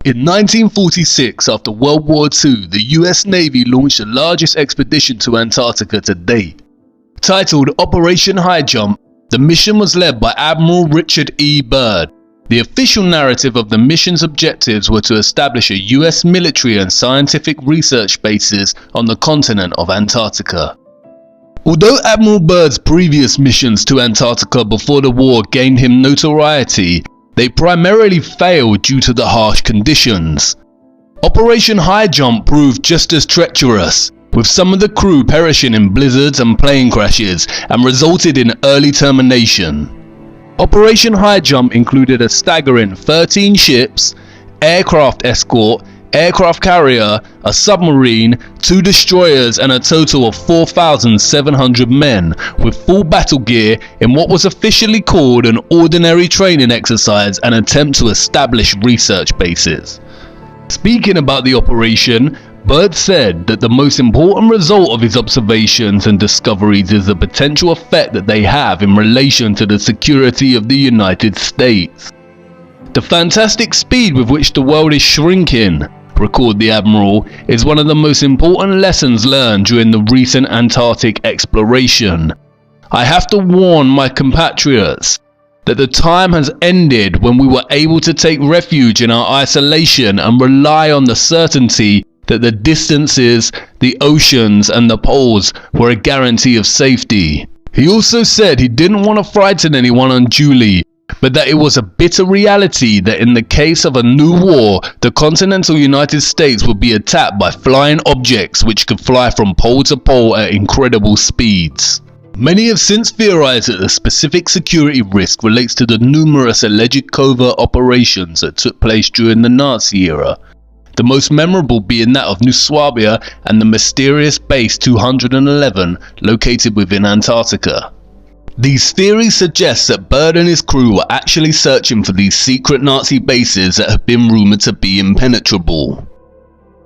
In 1946, after World War II, the US Navy launched the largest expedition to Antarctica to date. Titled Operation High Jump, the mission was led by Admiral Richard E. Byrd. The official narrative of the mission's objectives were to establish a US military and scientific research bases on the continent of Antarctica. Although Admiral Byrd's previous missions to Antarctica before the war gained him notoriety, they primarily failed due to the harsh conditions. Operation High Jump proved just as treacherous, with some of the crew perishing in blizzards and plane crashes, and resulted in early termination. Operation High Jump included a staggering 13 ships, aircraft escort, aircraft carrier, a submarine, 2 destroyers and a total of 4,700 men with full battle gear in what was officially called an ordinary training exercise and attempt to establish research bases. Speaking about the operation, Byrd said that the most important result of his observations and discoveries is the potential effect that they have in relation to the security of the United States. The fantastic speed with which the world is shrinking, recorded the Admiral, is one of the most important lessons learned during the recent Antarctic exploration. I have to warn my compatriots that the time has ended when we were able to take refuge in our isolation and rely on the certainty that the distances, the oceans and the poles were a guarantee of safety. He also said he didn't want to frighten anyone unduly, but that it was a bitter reality that in the case of a new war, the continental United States would be attacked by flying objects which could fly from pole to pole at incredible speeds. Many have since theorized that the specific security risk relates to the numerous alleged covert operations that took place during the Nazi era, the most memorable being that of New Swabia and the mysterious Base 211 located within Antarctica. These theories suggest that Byrd and his crew were actually searching for these secret Nazi bases that have been rumoured to be impenetrable.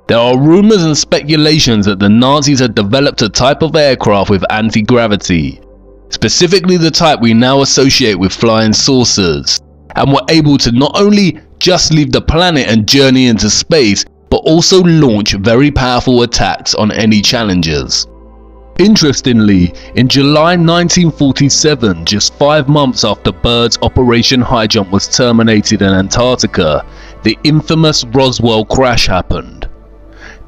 There are rumours and speculations that the Nazis had developed a type of aircraft with anti-gravity, specifically the type we now associate with flying saucers, and were able to not only just leave the planet and journey into space, but also launch very powerful attacks on any challengers. Interestingly, in July 1947, just 5 months after Byrd's Operation High Jump was terminated in Antarctica, the infamous Roswell crash happened.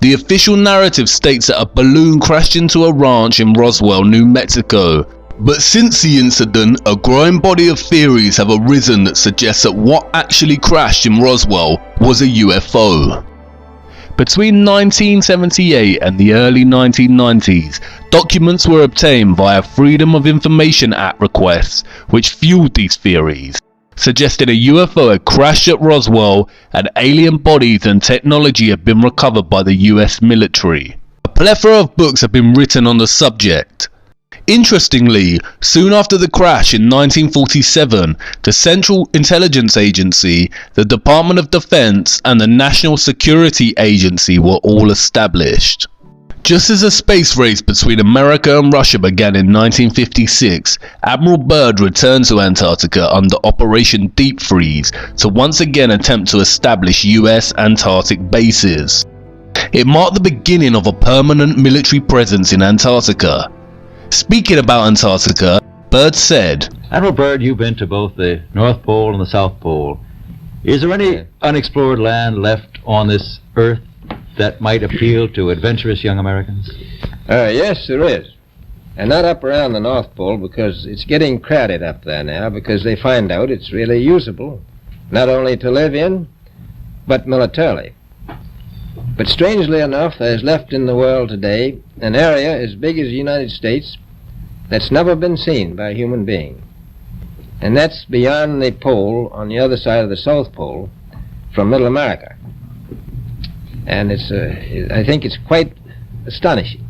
The official narrative states that a balloon crashed into a ranch in Roswell, New Mexico, but since the incident, a growing body of theories have arisen that suggest that what actually crashed in Roswell was a UFO. Between 1978 and the early 1990s, documents were obtained via Freedom of Information Act requests which fueled these theories, suggesting a UFO had crashed at Roswell and alien bodies and technology had been recovered by the US military. A plethora of books have been written on the subject. Interestingly, soon after the crash in 1947, the Central Intelligence Agency, the Department of Defense and the National Security Agency were all established. Just as a space race between America and Russia began in 1956, Admiral Byrd returned to Antarctica under Operation Deep Freeze to once again attempt to establish US Antarctic bases. It marked the beginning of a permanent military presence in Antarctica. Speaking about Antarctica, Byrd said, Admiral Byrd, you've been to both the North Pole and the South Pole. Is there any unexplored land left on this Earth that might appeal to adventurous young Americans? Yes, there is. And not up around the North Pole, because it's getting crowded up there now, because they find out it's really usable, not only to live in, but militarily. But strangely enough, there's left in the world today an area as big as the United States that's never been seen by a human being. And that's beyond the pole, on the other side of the South Pole, from Middle America. And I think it's quite astonishing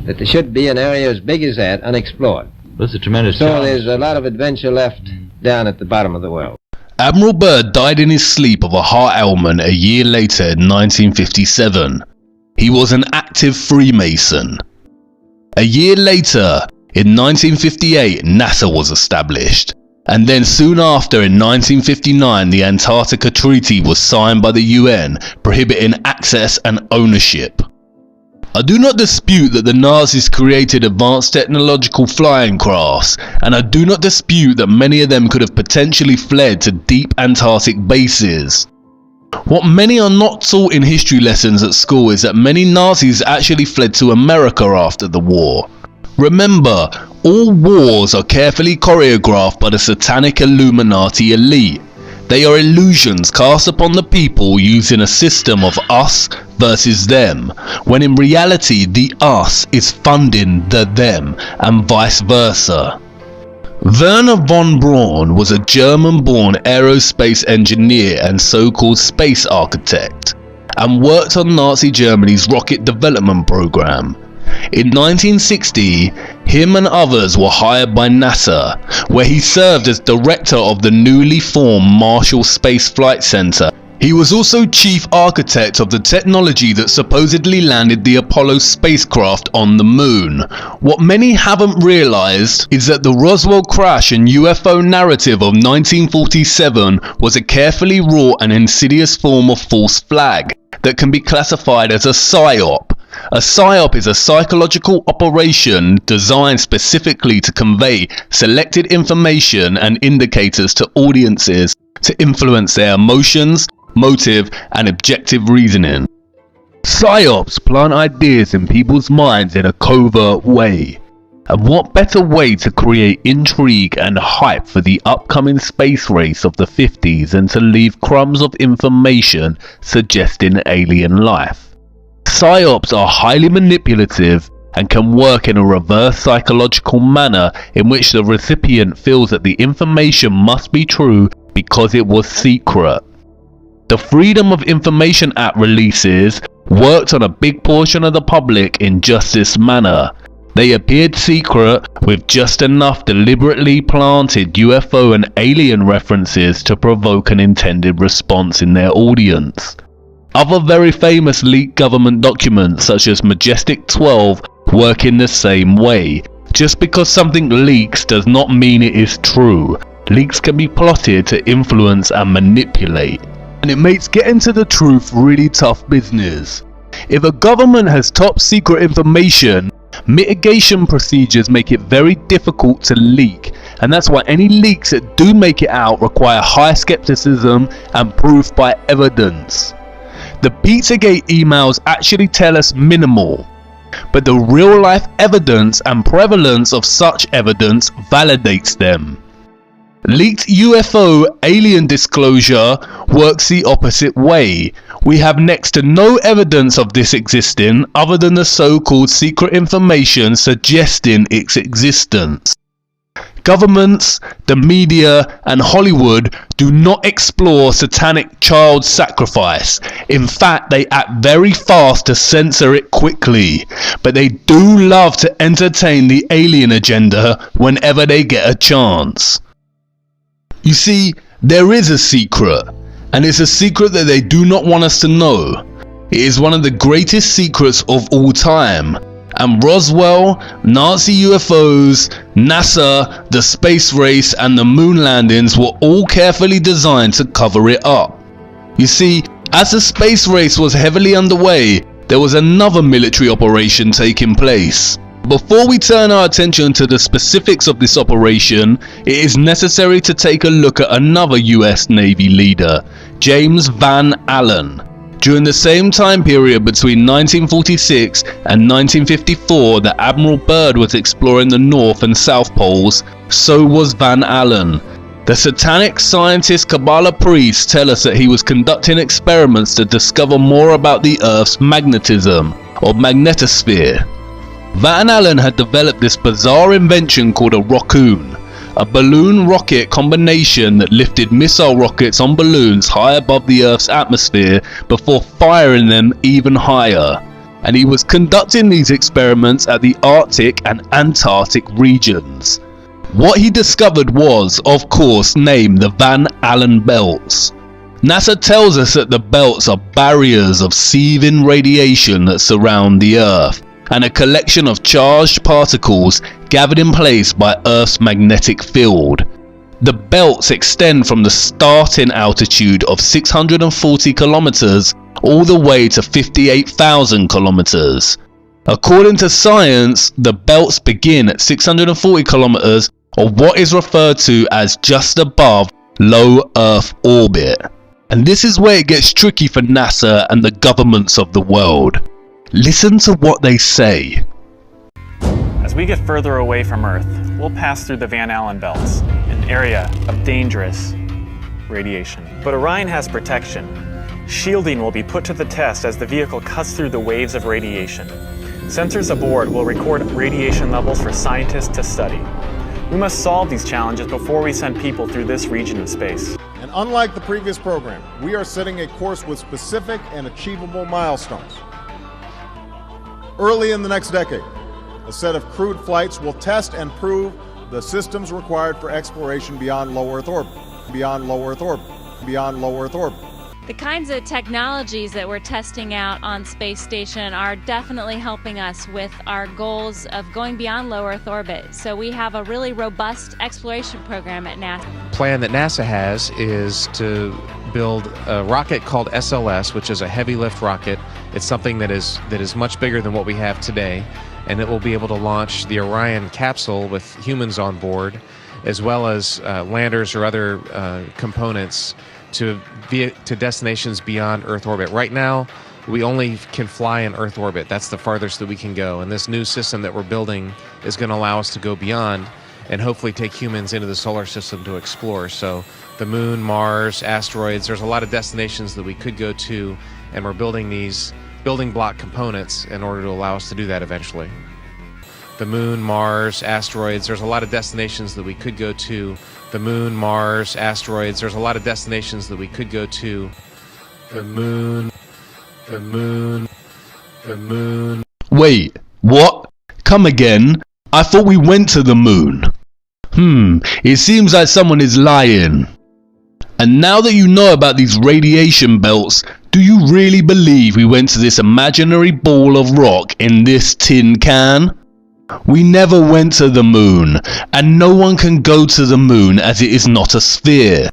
that there should be an area as big as that unexplored. That's a tremendous So challenge. there's a lot of adventure left down at the bottom of the world. Admiral Byrd died in his sleep of a heart ailment a year later in 1957. He was an active Freemason. A year later, in 1958, NASA was established, And then soon after, in 1959, the Antarctica Treaty was signed by the UN, prohibiting access and ownership. I do not dispute that the Nazis created advanced technological flying crafts, and I do not dispute that many of them could have potentially fled to deep Antarctic bases. What many are not taught in history lessons at school is that many Nazis actually fled to America after the war. Remember, all wars are carefully choreographed by the satanic Illuminati elite. They are illusions cast upon the people using a system of us versus them, when in reality the us is funding the them, and vice versa. Werner von Braun was a German-born aerospace engineer and so-called space architect, and worked on Nazi Germany's rocket development program. In 1960, him and others were hired by NASA, where he served as director of the newly formed Marshall Space Flight Center. He was also chief architect of the technology that supposedly landed the Apollo spacecraft on the moon. What many haven't realized is that the Roswell crash and UFO narrative of 1947 was a carefully wrought and insidious form of false flag that can be classified as a PSYOP. A PSYOP is a psychological operation designed specifically to convey selected information and indicators to audiences to influence their emotions, motive, and objective reasoning. PSYOPs plant ideas in people's minds in a covert way. And what better way to create intrigue and hype for the upcoming space race of the 50s than to leave crumbs of information suggesting alien life? PSYOPs are highly manipulative and can work in a reverse psychological manner in which the recipient feels that the information must be true because it was secret. The Freedom of Information Act releases worked on a big portion of the public in just this manner. They appeared secret with just enough deliberately planted UFO and alien references to provoke an intended response in their audience. Other very famous leaked government documents such as Majestic 12 work in the same way. Just because something leaks does not mean it is true. Leaks can be plotted to influence and manipulate. And it makes getting to the truth really tough business. If a government has top secret information, mitigation procedures make it very difficult to leak, and that's why any leaks that do make it out require high skepticism and proof by evidence. The Pizzagate emails actually tell us minimal, but the real life evidence and prevalence of such evidence validates them. Leaked UFO alien disclosure works the opposite way. We have next to no evidence of this existing other than the so-called secret information suggesting its existence. Governments, the media, and Hollywood do not explore satanic child sacrifice. In fact, they act very fast to censor it quickly. But they do love to entertain the alien agenda whenever they get a chance. You see, there is a secret, and it's a secret that they do not want us to know. It is one of the greatest secrets of all time, and Roswell, Nazi UFOs, NASA, the space race, and the moon landings were all carefully designed to cover it up. You see, as the space race was heavily underway, there was another military operation taking place. Before we turn our attention to the specifics of this operation, it is necessary to take a look at another US Navy leader, James Van Allen. During the same time period between 1946 and 1954 that Admiral Byrd was exploring the North and South Poles, so was Van Allen. The satanic scientist Kabbalah priests tell us that he was conducting experiments to discover more about the Earth's magnetism, or magnetosphere. Van Allen had developed this bizarre invention called a rockoon, a balloon rocket combination that lifted missile rockets on balloons high above the Earth's atmosphere before firing them even higher. And he was conducting these experiments at the Arctic and Antarctic regions. What he discovered was, of course, named the Van Allen belts. NASA tells us that the belts are barriers of seething radiation that surround the Earth, and a collection of charged particles gathered in place by Earth's magnetic field. The belts extend from the starting altitude of 640 kilometers all the way to 58,000 kilometers. According to science, the belts begin at 640 kilometers, or what is referred to as just above low Earth orbit. And this is where it gets tricky for NASA and the governments of the world. Listen to what they say. As we get further away from Earth, we'll pass through the Van Allen belts, an area of dangerous radiation. But Orion has protection. Shielding will be put to the test as the vehicle cuts through the waves of radiation. Sensors aboard will record radiation levels for scientists to study. We must solve these challenges before we send people through this region of space. And unlike the previous program, we are setting a course with specific and achievable milestones. Early in the next decade, a set of crewed flights will test and prove the systems required for exploration beyond low Earth orbit, beyond low Earth orbit, beyond low Earth orbit. The kinds of technologies that we're testing out on Space Station are definitely helping us with our goals of going beyond low Earth orbit. So we have a really robust exploration program at NASA. The plan that NASA has is to build a rocket called SLS, which is a heavy lift rocket. It's something that is much bigger than what we have today, and it will be able to launch the Orion capsule with humans on board, as well as landers or other components to destinations beyond Earth orbit. Right now, we only can fly in Earth orbit. That's the farthest that we can go. And this new system that we're building is going to allow us to go beyond and hopefully take humans into the solar system to explore. So the moon, Mars, asteroids, there's a lot of destinations that we could go to, and we're building these building block components in order to allow us to do that eventually. The moon, Mars, asteroids, there's a lot of destinations that we could go to. The moon, Mars, asteroids, there's a lot of destinations that we could go to. The moon, the moon, the moon. Wait, what? Come again? I thought we went to the moon. It seems like someone is lying. And now that you know about these radiation belts, do you really believe we went to this imaginary ball of rock in this tin can? We never went to the moon, and no one can go to the moon as it is not a sphere.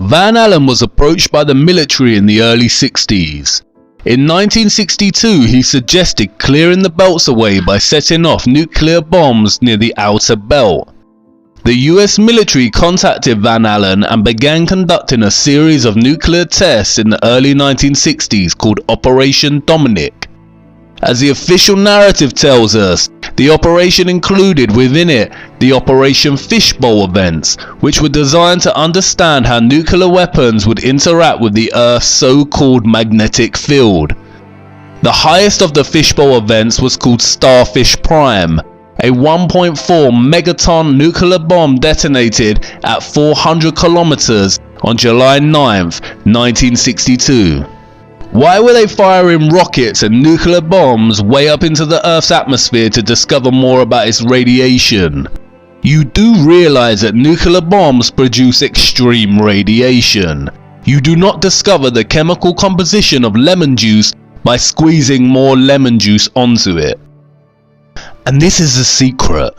Van Allen was approached by the military in the early 60s. In 1962, he suggested clearing the belts away by setting off nuclear bombs near the outer belt. The US military contacted Van Allen and began conducting a series of nuclear tests in the early 1960s called Operation Dominic. As the official narrative tells us, the operation included within it the Operation Fishbowl events, which were designed to understand how nuclear weapons would interact with the Earth's so-called magnetic field. The highest of the Fishbowl events was called Starfish Prime, a 1.4 megaton nuclear bomb detonated at 400 kilometers on July 9th, 1962. Why were they firing rockets and nuclear bombs way up into the Earth's atmosphere to discover more about its radiation? You do realize that nuclear bombs produce extreme radiation. You do not discover the chemical composition of lemon juice by squeezing more lemon juice onto it. And this is the secret.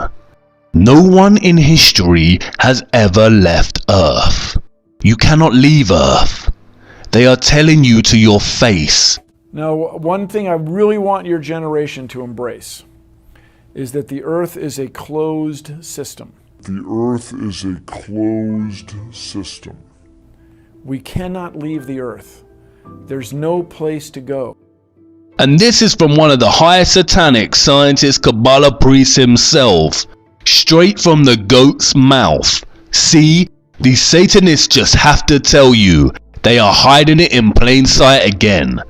No one in history has ever left Earth. You cannot leave Earth. They are telling you to your face. Now, one thing I really want your generation to embrace is that the Earth is a closed system. The Earth is a closed system. We cannot leave the Earth. There's no place to go. And this is from one of the highest satanic scientist Kabbalah priests himself, straight from the goat's mouth. See, these Satanists just have to tell you, they are hiding it in plain sight again.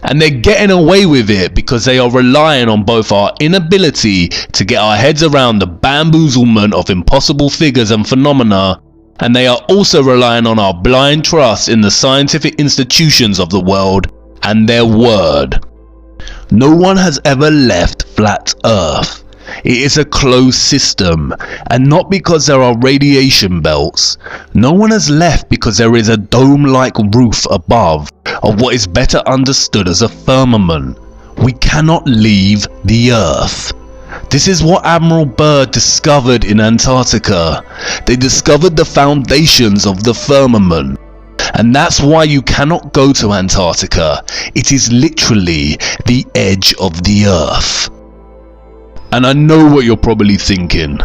And they're getting away with it because they are relying on both our inability to get our heads around the bamboozlement of impossible figures and phenomena, and they are also relying on our blind trust in the scientific institutions of the world and their word. No one has ever left flat Earth. It is a closed system, and not because there are radiation belts. No one has left because there is a dome-like roof above of what is better understood as a firmament. We cannot leave the Earth. This is what Admiral Byrd discovered in Antarctica. They discovered the foundations of the firmament. And that's why you cannot go to Antarctica. It is literally the edge of the earth. And I know what you're probably thinking.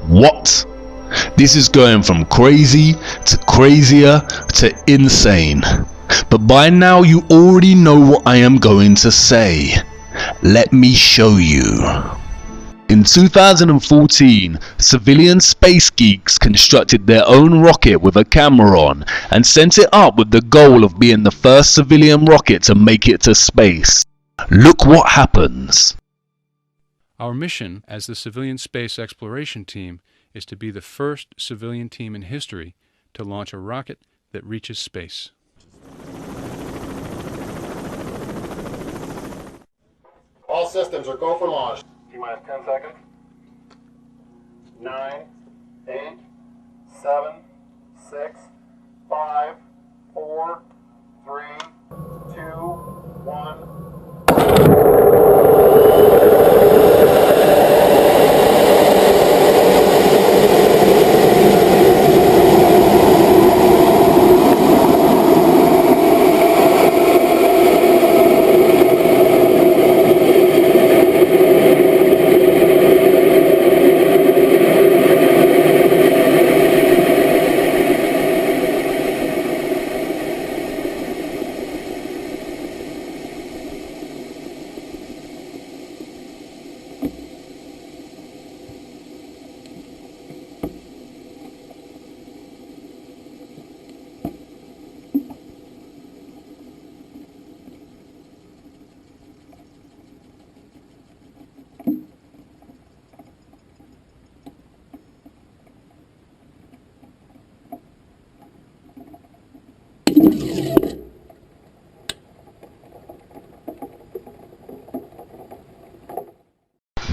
What? This is going from crazy to crazier to insane. But by now you already know what I am going to say. Let me show you. In 2014, civilian space geeks constructed their own rocket with a camera on and sent it up with the goal of being the first civilian rocket to make it to space. Look what happens. Our mission as the Civilian Space Exploration Team is to be the first civilian team in history to launch a rocket that reaches space. All systems are go for launch. T-minus 10 seconds. 9, 8, 7, 6, 5, 4, 3, 2, 1.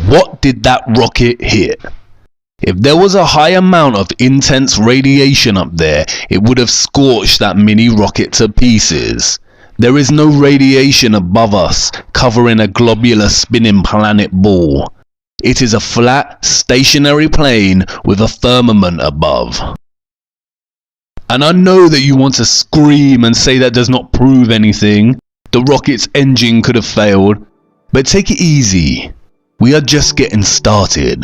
What did that rocket hit? If there was a high amount of intense radiation up there, it would have scorched that mini rocket to pieces. There is no radiation above us, covering a globular spinning planet ball. It is a flat, stationary plane with a firmament above. And I know that you want to scream and say that does not prove anything. The rocket's engine could have failed. But take it easy. We are just getting started.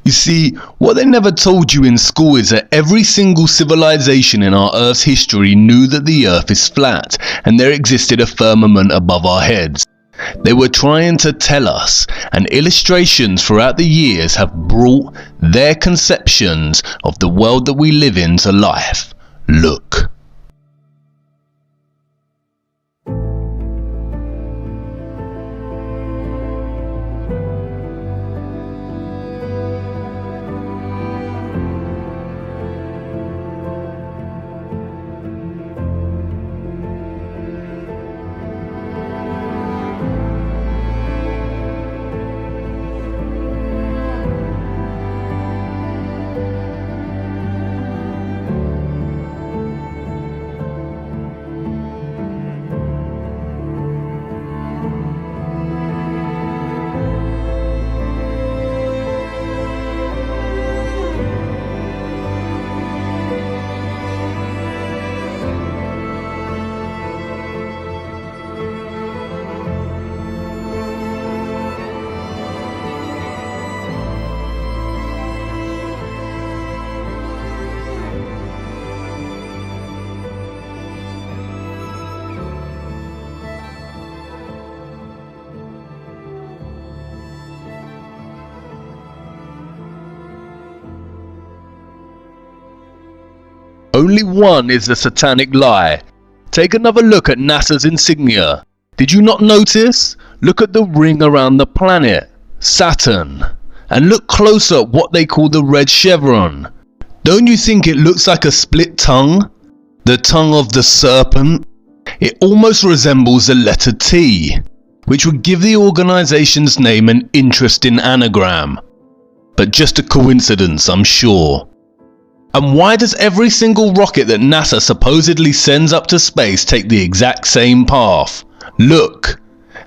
You see, what they never told you in school is that every single civilization in our Earth's history knew that the Earth is flat and there existed a firmament above our heads. They were trying to tell us, and illustrations throughout the years have brought their conceptions of the world that we live in to life. Look. Only one is the satanic lie. Take another look at NASA's insignia. Did you not notice? Look at the ring around the planet, Saturn. And look closer at what they call the red chevron. Don't you think it looks like a split tongue? The tongue of the serpent? It almost resembles the letter T, which would give the organization's name an interesting anagram. But just a coincidence, I'm sure. And why does every single rocket that NASA supposedly sends up to space take the exact same path? Look,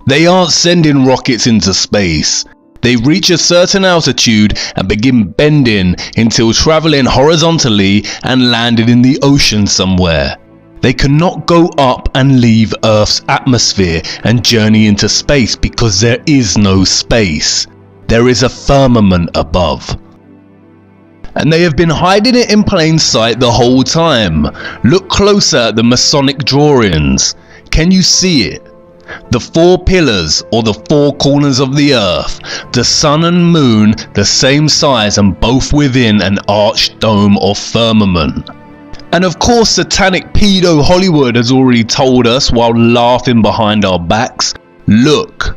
they aren't sending rockets into space. They reach a certain altitude and begin bending until traveling horizontally and landed in the ocean somewhere. They cannot go up and leave Earth's atmosphere and journey into space because there is no space. There is a firmament above. And they have been hiding it in plain sight the whole time. Look closer at the Masonic drawings. Can you see it? The four pillars, or the four corners of the earth, the sun and moon the same size and both within an arched dome or firmament. And of course satanic pedo Hollywood has already told us while laughing behind our backs, look.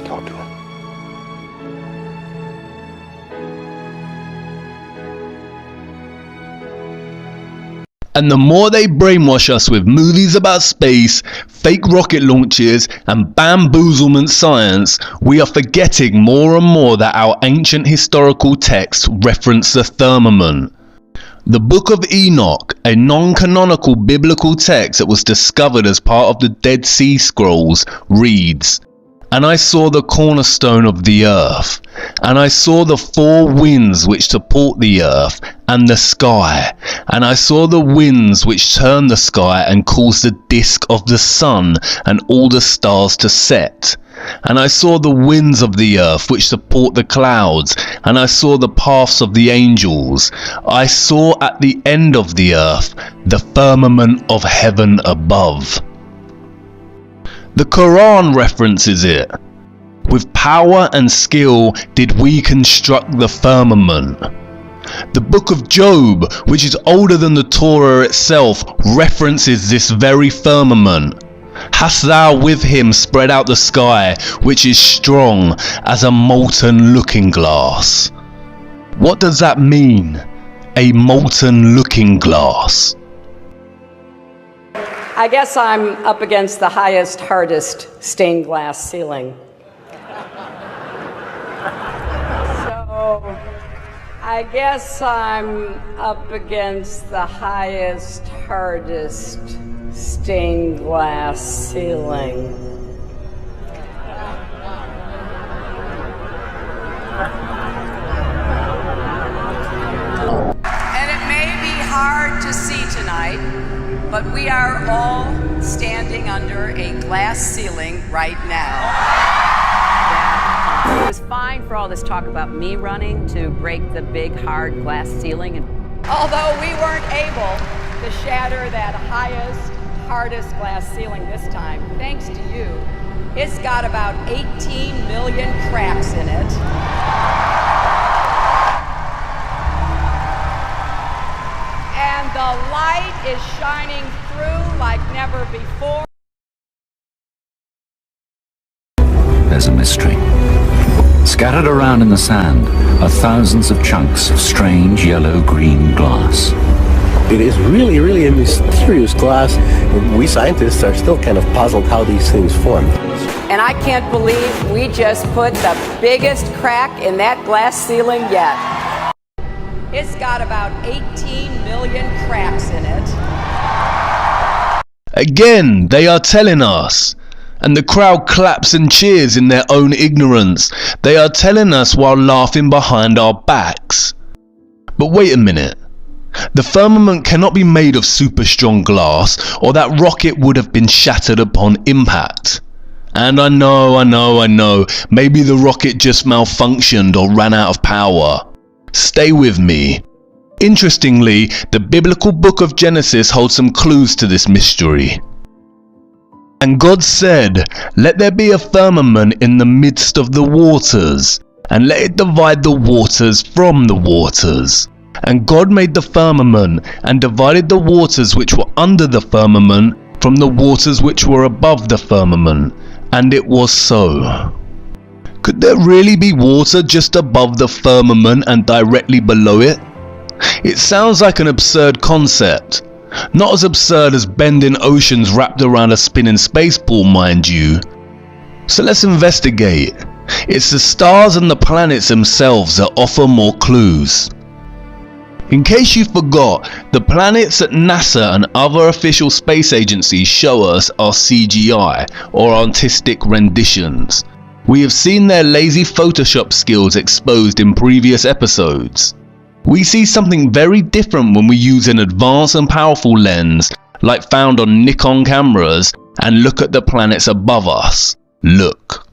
Talk to him. And the more they brainwash us with movies about space, fake rocket launches and bamboozlement science, we are forgetting more and more that our ancient historical texts reference the firmament. The Book of Enoch, a non-canonical biblical text that was discovered as part of the Dead Sea Scrolls, reads, "And I saw the cornerstone of the earth, and I saw the four winds which support the earth and the sky, and I saw the winds which turn the sky and cause the disk of the sun and all the stars to set. And I saw the winds of the earth which support the clouds, and I saw the paths of the angels. I saw at the end of the earth the firmament of heaven above." The Quran references it. With power and skill did we construct the firmament. The Book of Job, which is older than the Torah itself, references this very firmament. "Hast thou with him spread out the sky, which is strong as a molten looking glass?" What does that mean? A molten looking glass. I guess I'm up against the highest, hardest stained glass ceiling. So I guess I'm up against the highest, hardest stained glass ceiling. And it may be hard to see tonight, but we are all standing under a glass ceiling right now. It was fine for all this talk about me running to break the big, hard glass ceiling. Although we weren't able to shatter that highest, hardest glass ceiling this time, thanks to you, it's got about 18 million cracks in it. And the light is shining through like never before. There's a mystery. Scattered around in the sand are thousands of chunks of strange yellow-green glass. It is really a mysterious glass. We scientists are still kind of puzzled how these things form. And I can't believe we just put the biggest crack in that glass ceiling yet. It's got about 18 million cracks in it. Again, they are telling us. And the crowd claps and cheers in their own ignorance. They are telling us while laughing behind our backs. But wait a minute. The firmament cannot be made of super strong glass, or that rocket would have been shattered upon impact. And I know, maybe the rocket just malfunctioned or ran out of power. Stay with me. Interestingly, the biblical book of Genesis holds some clues to this mystery. And God said, "Let there be a firmament in the midst of the waters, and let it divide the waters from the waters." And God made the firmament, and divided the waters which were under the firmament from the waters which were above the firmament. And it was so. Could there really be water just above the firmament and directly below it? It sounds like an absurd concept. Not as absurd as bending oceans wrapped around a spinning space ball, mind you. So let's investigate. It's the stars and the planets themselves that offer more clues. In case you forgot, the planets that NASA and other official space agencies show us are CGI, or artistic renditions. We have seen their lazy Photoshop skills exposed in previous episodes. We see something very different when we use an advanced and powerful lens, like found on Nikon cameras, and look at the planets above us. Look.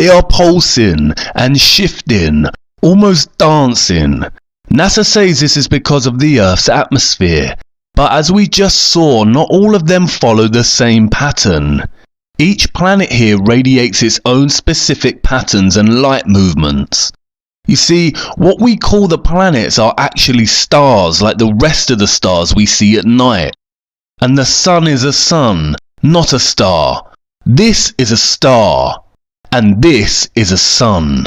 They are pulsing and shifting, almost dancing. NASA says this is because of the Earth's atmosphere, but as we just saw, not all of them follow the same pattern. Each planet here radiates its own specific patterns and light movements. You see, what we call the planets are actually stars like the rest of the stars we see at night. And the sun is a sun, not a star. This is a star, and this is a sun.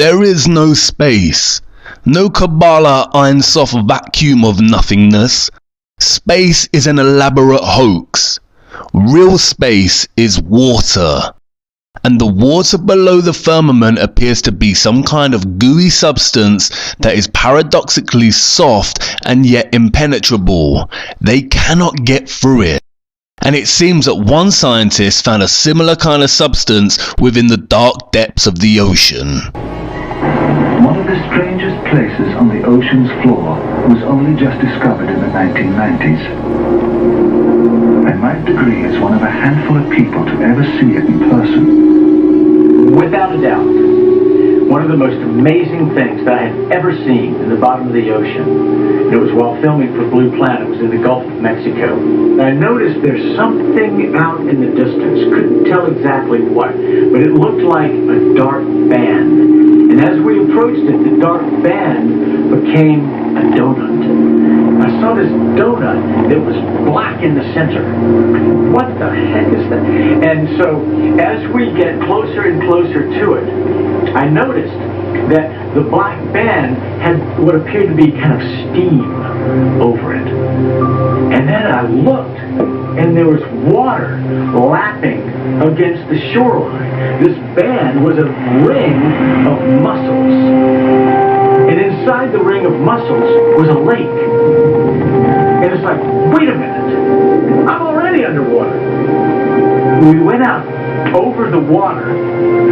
There is no space. No Kabbalah Ein Sof vacuum of nothingness. Space is an elaborate hoax. Real space is water. And the water below the firmament appears to be some kind of gooey substance that is paradoxically soft and yet impenetrable. They cannot get through it. And it seems that one scientist found a similar kind of substance within the dark depths of the ocean. One of the strangest places on the ocean's floor was only just discovered in the 1990s. I might agree it's one of a handful of people to ever see it in person. Without a doubt, one of the most amazing things that I had ever seen in the bottom of the ocean. And it was while filming for Blue Planet. It was in the Gulf of Mexico. And I noticed there's something out in the distance. Couldn't tell exactly what, but it looked like a dark band. And as we approached it, the dark band became a donut. I saw this donut that was black in the center. What the heck is that? And so as we get closer and closer to it, I noticed that the black band had what appeared to be kind of steam over it. And then I looked, and there was water lapping against the shoreline. This band was a ring of mussels. And inside the ring of mussels was a lake. And it's like, wait a minute, I'm already underwater. We went out over the water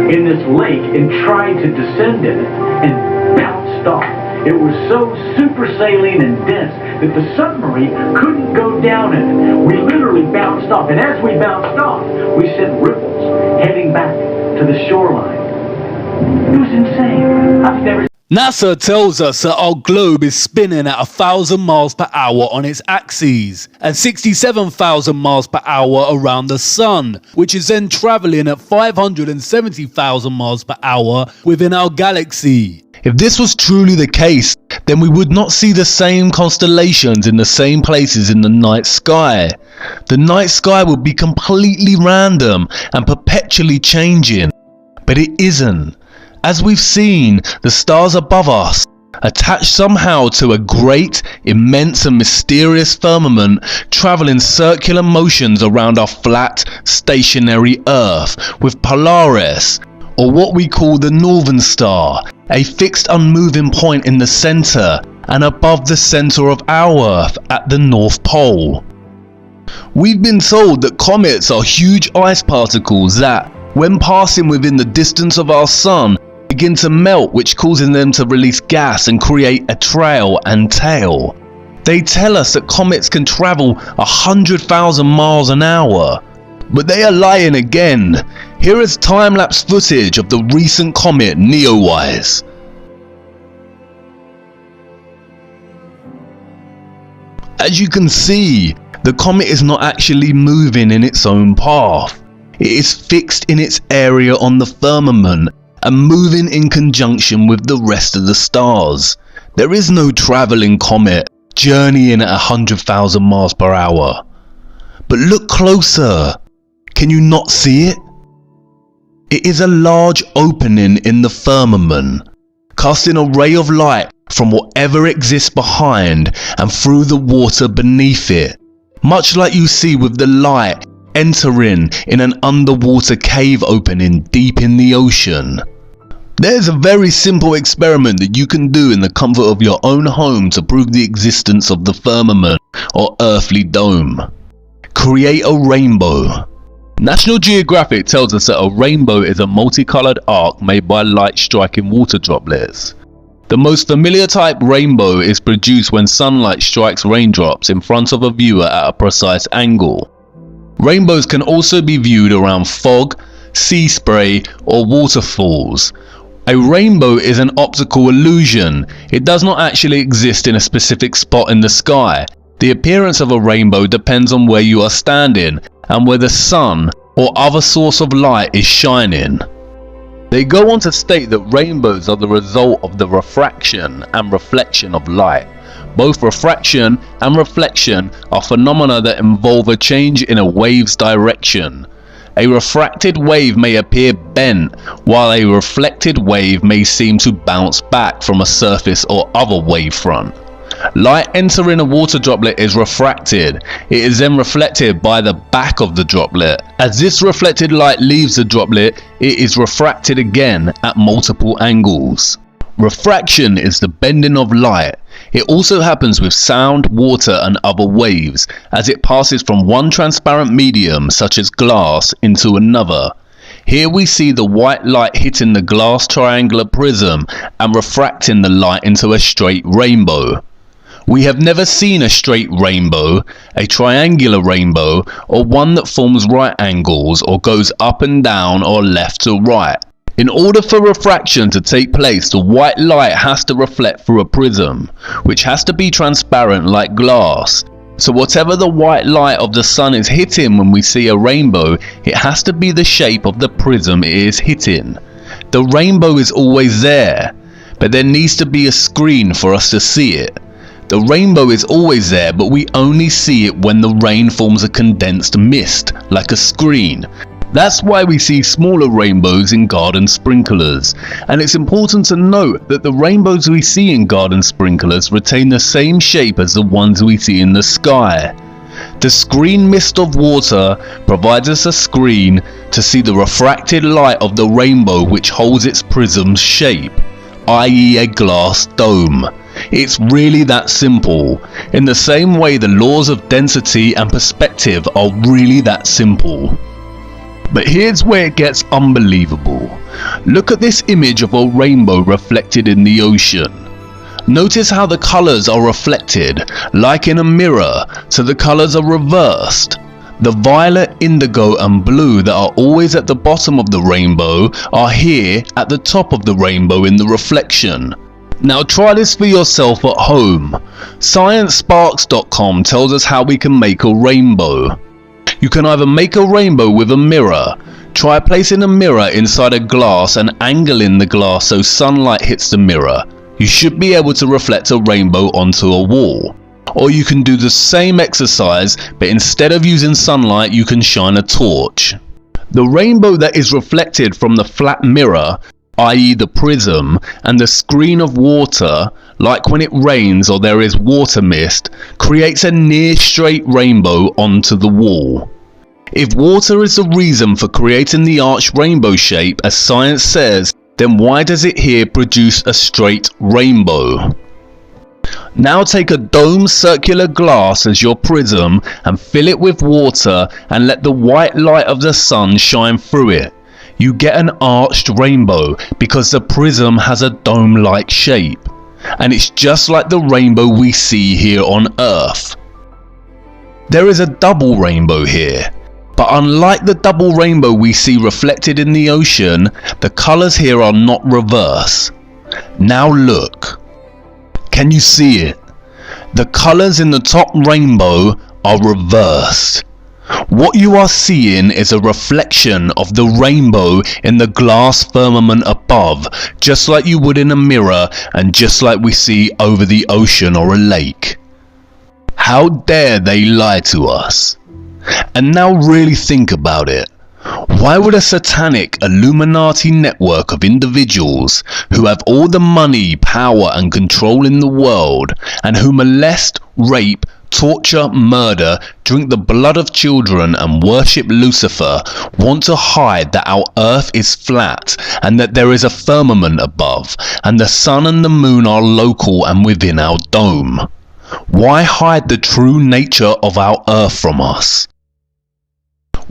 in this lake and tried to descend in it and bounced off. It was so super saline and dense that the submarine couldn't go down in it. We literally bounced off, and as we bounced off, we sent ripples heading back to the shoreline. It was insane. I've never NASA tells us that our globe is spinning at 1,000 miles per hour on its axis and 67,000 miles per hour around the sun, which is then traveling at 570,000 miles per hour within our galaxy. If this was truly the case, then we would not see the same constellations in the same places in the night sky. The night sky would be completely random and perpetually changing. But it isn't. As we've seen, the stars above us, attached somehow to a great, immense and mysterious firmament, travel in circular motions around our flat, stationary Earth, with Polaris, or what we call the Northern Star, a fixed unmoving point in the center and above the center of our Earth at the North Pole. We've been told that comets are huge ice particles that, when passing within the distance of our sun, begin to melt, which causes them to release gas and create a trail and tail. They tell us that comets can travel 100,000 miles an hour. But they are lying again. Here is time-lapse footage of the recent comet Neowise. As you can see, the comet is not actually moving in its own path. It is fixed in its area on the firmament and moving in conjunction with the rest of the stars. There is no travelling comet journeying at 100,000 miles per hour. But look closer. Can you not see it? It is a large opening in the firmament, casting a ray of light from whatever exists behind and through the water beneath it, much like you see with the light entering in an underwater cave opening deep in the ocean. There's a very simple experiment that you can do in the comfort of your own home to prove the existence of the firmament or earthly dome. Create a rainbow. National Geographic tells us that a rainbow is a multicolored arc made by light striking water droplets. The most familiar type rainbow is produced when sunlight strikes raindrops in front of a viewer at a precise angle. Rainbows can also be viewed around fog, sea spray, or waterfalls. A rainbow is an optical illusion. It does not actually exist in a specific spot in the sky. The appearance of a rainbow depends on where you are standing and where the sun or other source of light is shining. They go on to state that rainbows are the result of the refraction and reflection of light. Both refraction and reflection are phenomena that involve a change in a wave's direction. a refracted wave may appear bent, while a reflected wave may seem to bounce back from a surface or other wavefront. Light entering a water droplet is refracted. It is then reflected by the back of the droplet. As this reflected light leaves the droplet, it is refracted again at multiple angles. Refraction is the bending of light. It also happens with sound, water and other waves, as it passes from one transparent medium such as glass into another. Here we see the white light hitting the glass triangular prism and refracting the light into a straight rainbow. We have never seen a straight rainbow, a triangular rainbow, or one that forms right angles or goes up and down or left to right. In order for refraction to take place, the white light has to reflect through a prism, which has to be transparent like glass. So whatever the white light of the sun is hitting when we see a rainbow, it has to be the shape of the prism it is hitting. The rainbow is always there, but there needs to be a screen for us to see it. The rainbow is always there, but we only see it when the rain forms a condensed mist, like a screen. That's why we see smaller rainbows in garden sprinklers. And it's important to note that the rainbows we see in garden sprinklers retain the same shape as the ones we see in the sky. The screen mist of water provides us a screen to see the refracted light of the rainbow, which holds its prism's shape, i.e. a glass dome. It's really that simple. In the same way the laws of density and perspective are really that simple. But here's where it gets unbelievable. Look at this image of a rainbow reflected in the ocean. Notice how the colors are reflected, like in a mirror, so the colors are reversed. The violet, indigo and blue that are always at the bottom of the rainbow are here at the top of the rainbow in the reflection. Now try this for yourself at home. ScienceSparks.com tells us how we can make a rainbow. You can either make a rainbow with a mirror. Try placing a mirror inside a glass and angling the glass so sunlight hits the mirror. You should be able to reflect a rainbow onto a wall. Or you can do the same exercise, but instead of using sunlight you can shine a torch. The rainbow that is reflected from the flat mirror, i.e. the prism, and the screen of water, like when it rains or there is water mist, creates a near straight rainbow onto the wall. If water is the reason for creating the arched rainbow shape, as science says, then why does it here produce a straight rainbow? Now take a domed circular glass as your prism and fill it with water and let the white light of the sun shine through it. You get an arched rainbow because the prism has a dome-like shape. And it's just like the rainbow we see here on Earth. There is a double rainbow here. But unlike the double rainbow we see reflected in the ocean, the colours here are not reverse. Now look. Can you see it? The colours in the top rainbow are reversed. What you are seeing is a reflection of the rainbow in the glass firmament above, just like you would in a mirror and just like we see over the ocean or a lake. How dare they lie to us? And now really think about it. Why would a satanic Illuminati network of individuals who have all the money, power and control in the world, and who molest, rape, torture, murder, drink the blood of children and worship Lucifer, want to hide that our earth is flat and that there is a firmament above and the sun and the moon are local and within our dome? Why hide the true nature of our earth from us?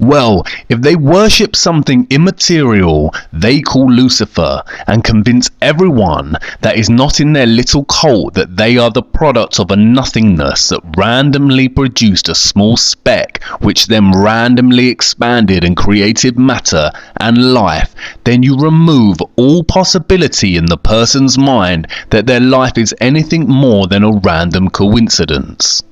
Well, if they worship something immaterial they call Lucifer and convince everyone that is not in their little cult that they are the product of a nothingness that randomly produced a small speck which then randomly expanded and created matter and life, then you remove all possibility in the person's mind that their life is anything more than a random coincidence.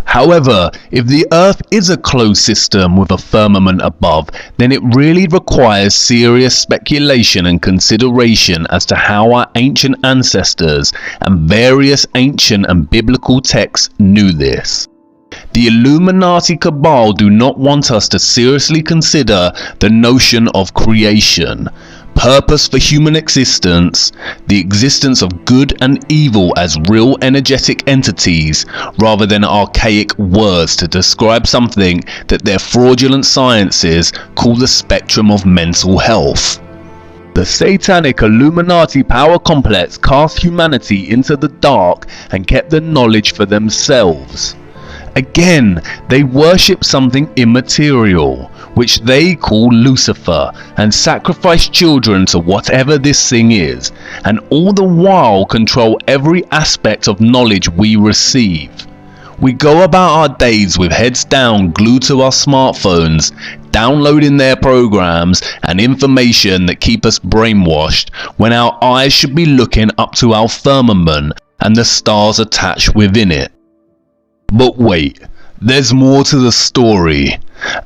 However, if the Earth is a closed system with a firmament above, then it really requires serious speculation and consideration as to how our ancient ancestors and various ancient and biblical texts knew this. The Illuminati cabal do not want us to seriously consider the notion of creation, purpose for human existence, the existence of good and evil as real energetic entities rather than archaic words to describe something that their fraudulent sciences call the spectrum of mental health. The satanic Illuminati power complex cast humanity into the dark and kept the knowledge for themselves. Again, they worship something immaterial, which they call Lucifer, and sacrifice children to whatever this thing is, and all the while control every aspect of knowledge we receive. We go about our days with heads down, glued to our smartphones, downloading their programs and information that keep us brainwashed, when our eyes should be looking up to our firmament and the stars attached within it. But wait, there's more to the story.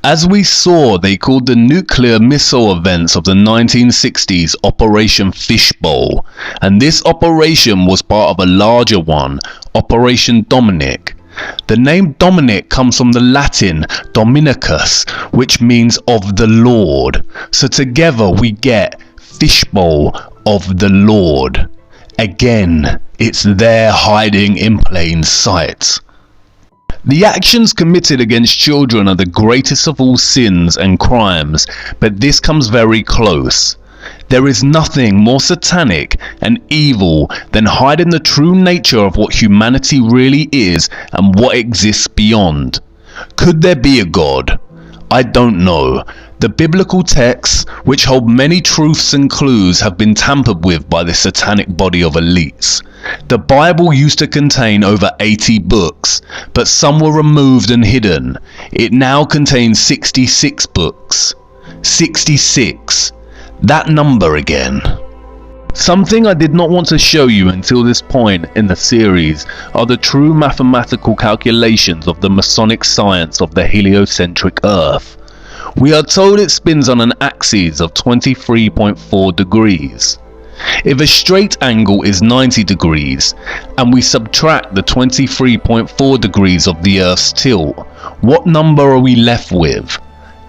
As we saw, they called the nuclear missile events of the 1960s Operation Fishbowl, and this operation was part of a larger one, Operation Dominic. The name Dominic comes from the Latin Dominicus, which means of the Lord. So together we get Fishbowl of the Lord. Again, it's there hiding in plain sight. The actions committed against children are the greatest of all sins and crimes, but this comes very close. There is nothing more satanic and evil than hiding the true nature of what humanity really is and what exists beyond. Could there be a God? I don't know. The biblical texts, which hold many truths and clues, have been tampered with by the satanic body of elites. The Bible used to contain over 80 books, but some were removed and hidden. It now contains 66 books. 66. That number again. Something I did not want to show you until this point in the series are the true mathematical calculations of the Masonic science of the heliocentric Earth. We are told it spins on an axis of 23.4 degrees. If a straight angle is 90 degrees and we subtract the 23.4 degrees of the Earth's tilt, what number are we left with?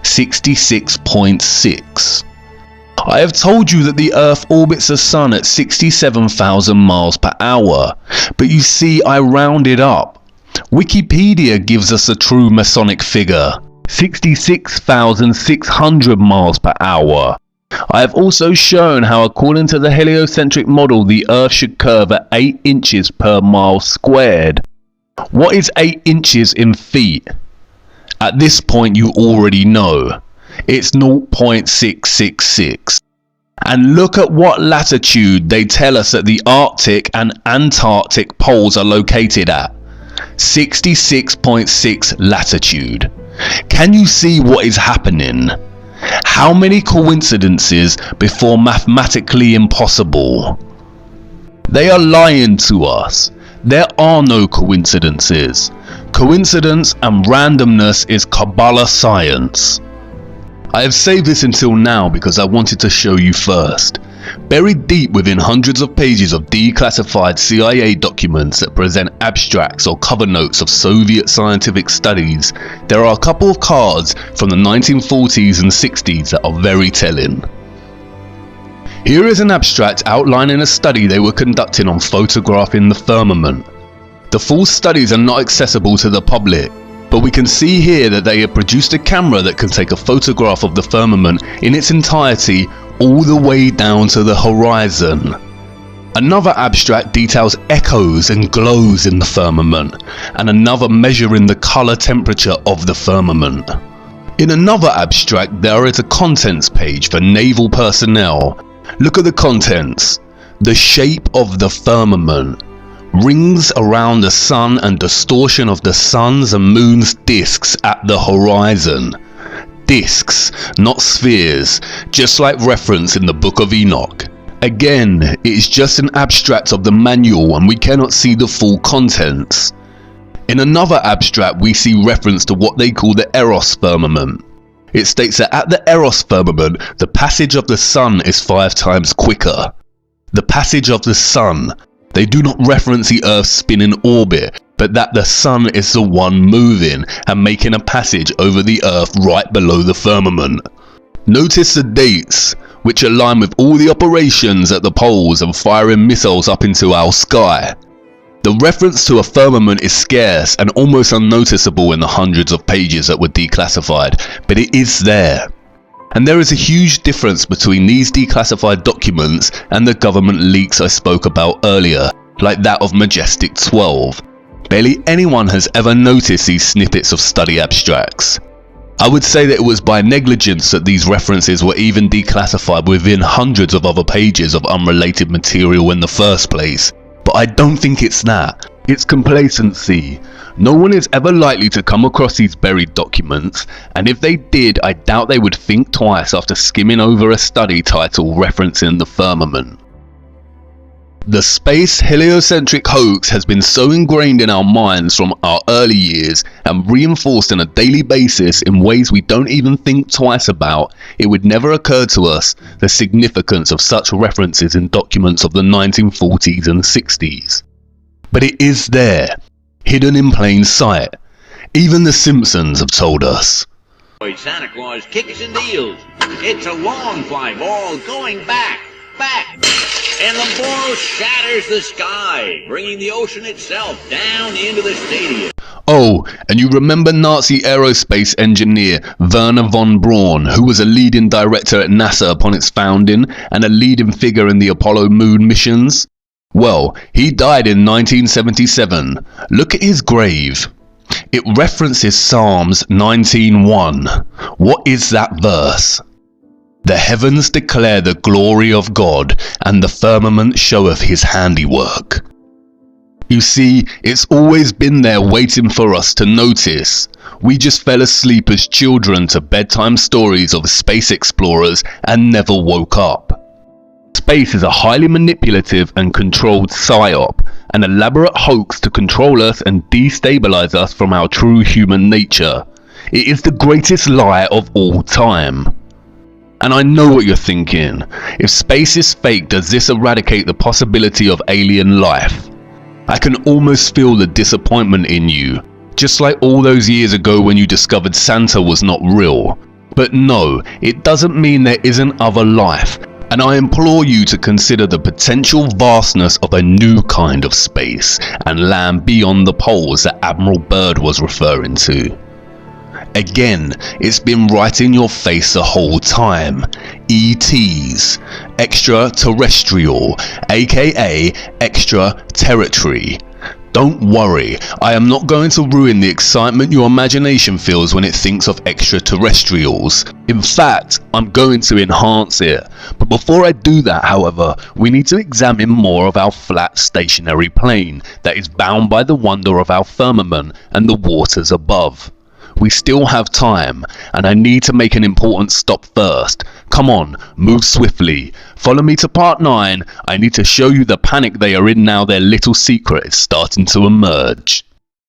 66.6. I have told you that the Earth orbits the Sun at 67,000 miles per hour, but you see I rounded up. Wikipedia gives us a true Masonic figure, 66,600 miles per hour. I have also shown how according to the heliocentric model the Earth should curve at 8 inches per mile squared. What is 8 inches in feet? At this point you already know. It's 0.666. And look at what latitude they tell us that the Arctic and Antarctic poles are located at. 66.6 latitude. Can you see what is happening? How many coincidences before mathematically impossible? They are lying to us. There are no coincidences. Coincidence and randomness is Kabbalah science. I have saved this until now because I wanted to show you first. Buried deep within hundreds of pages of declassified CIA documents that present abstracts or cover notes of Soviet scientific studies, there are a couple of cards from the 1940s and 60s that are very telling. Here is an abstract outlining a study they were conducting on photographing the firmament. The full studies are not accessible to the public, but we can see here that they have produced a camera that can take a photograph of the firmament in its entirety all the way down to the horizon. Another abstract details echoes and glows in the firmament, and another measuring the color temperature of the firmament. In another abstract there is a contents page for naval personnel. Look at the contents. The shape of the firmament. Rings around the sun and distortion of the sun's and moon's disks at the horizon. Disks, not spheres, just like reference in the Book of Enoch. Again, it is just an abstract of the manual and we cannot see the full contents. In another abstract we see reference to what they call the Eros firmament. It states that at the Eros firmament the passage of the sun is 5 times quicker. The passage of the sun. They do not reference the Earth's spin in orbit, but that the Sun is the one moving and making a passage over the Earth right below the firmament. Notice the dates, which align with all the operations at the poles and firing missiles up into our sky. The reference to a firmament is scarce and almost unnoticeable in the hundreds of pages that were declassified, but it is there. And there is a huge difference between these declassified documents and the government leaks I spoke about earlier, like that of Majestic 12. Barely anyone has ever noticed these snippets of study abstracts. I would say that it was by negligence that these references were even declassified within hundreds of other pages of unrelated material in the first place. But I don't think it's that. It's complacency. No one is ever likely to come across these buried documents, and if they did, I doubt they would think twice after skimming over a study title referencing the firmament. The space heliocentric hoax has been so ingrained in our minds from our early years and reinforced on a daily basis in ways we don't even think twice about, it would never occur to us the significance of such references in documents of the 1940s and 60s. But it is there, hidden in plain sight. Even the Simpsons have told us. Santa Claus kicks and deals. It's a long fly ball going back. And the ball shatters the sky, bringing the ocean itself down into the stadium. Oh, and you remember Nazi aerospace engineer Werner von Braun, who was a leading director at NASA upon its founding and a leading figure in the Apollo moon missions? Well, he died in 1977. Look at his grave. It references Psalms 19:1. What is that verse? The heavens declare the glory of God, and the firmament showeth his handiwork. You see, it's always been there waiting for us to notice. We just fell asleep as children to bedtime stories of space explorers and never woke up. Space is a highly manipulative and controlled psyop, an elaborate hoax to control us and destabilize us from our true human nature. It is the greatest lie of all time. And I know what you're thinking. If space is fake, does this eradicate the possibility of alien life? I can almost feel the disappointment in you, just like all those years ago when you discovered Santa was not real. But no, it doesn't mean there isn't other life, and I implore you to consider the potential vastness of a new kind of space and land beyond the poles that Admiral Byrd was referring to. Again, it's been right in your face the whole time. ETs, extraterrestrial, aka extraterritory. Don't worry, I am not going to ruin the excitement your imagination feels when it thinks of extraterrestrials. In fact, I'm going to enhance it. But before I do that, however, we need to examine more of our flat stationary plane that is bound by the wonder of our firmament and the waters above. We still have time, and I need to make an important stop first. Come on, move swiftly. Follow me to part 9. I need to show you the panic they are in now their little secret is starting to emerge.